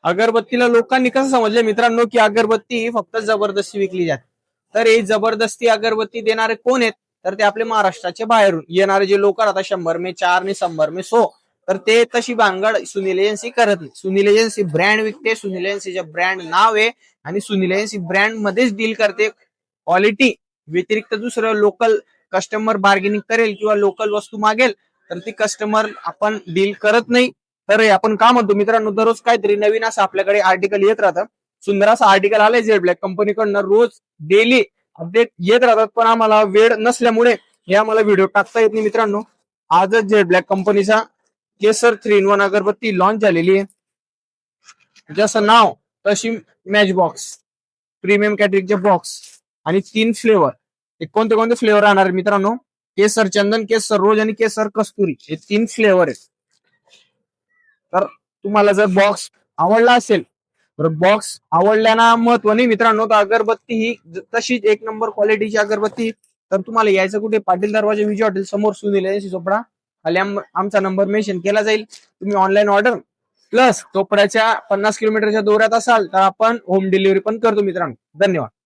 अगरबत्तीला लोकांनी कसं समजलं मित्रांनो की अगरबत्ती फक्त जबरदस्ती विकली जाते. तर ही जबरदस्ती अगरबत्ती देणारे कोण आहेत? तर ते आपले महाराष्ट्राचे बाहेरून येणारे जे लोक राहतात 100 में 4 ने 100 में 100, तर ते तशी भानगड सुनील एजन्सी करत नाही. सुनील एजन्सी ब्रँड विकते, सुनील एजन्सीचे ब्रँड नाव आहे आणि सुनील एजन्सी ब्रँड मध्येच डील करते. क्वालिटी व्यतिरिक्त दुसरं लोकल कस्टमर बार्गेनिंग करेल किंवा लोकल वस्तू मागेल तर ती कस्टमर आपण डील करत नाही. तर आपण का म्हणतो मित्रांनो, दररोज काहीतरी नवीन असं आपल्याकडे आर्टिकल येत राहतं. सुंदर असं आर्टिकल आलंय झेड ब्लॅक कंपनीकडनं, रोज डेली अपडेट येत राहतात, पण आम्हाला वेळ नसल्यामुळे हे आम्हाला व्हिडिओ टाकता येत नाही मित्रांनो. आजच झेड ब्लॅक कंपनीचा केसर 3-in-1 अगरबत्ती लॉन्च झालेली आहे. जसं नाव तशी मॅच बॉक्स, प्रीमियम कॅटेगरीचे बॉक्स आणि 3 फ्लेवर. हे कोणते कोणते फ्लेवर राहणार मित्रांनो? केसर चंदन, केसर रोज आणि केसर कस्तुरी, हे 3 फ्लेवर आहेत. तर तुम्हाला जर बॉक्स आवडला असेल तर बॉक्स आवडल्याना महत्व नाही मित्रांनो. तर अगरबत्ती ही तशीच 1 नंबर क्वालिटीची अगरबत्ती. तर तुम्हाला यायचं कुठे? पाटील दरवाजा विजय हॉटेल समोर सुनील एजन्सी चोपडा. खाली आमचा नंबर मेन्शन केला जाईल. तुम्ही ऑनलाईन ऑर्डर प्लस चोपड्याच्या 50 किलोमीटरच्या दौऱ्यात असाल तर आपण होम डिलिव्हरी पण करतो मित्रांनो. धन्यवाद.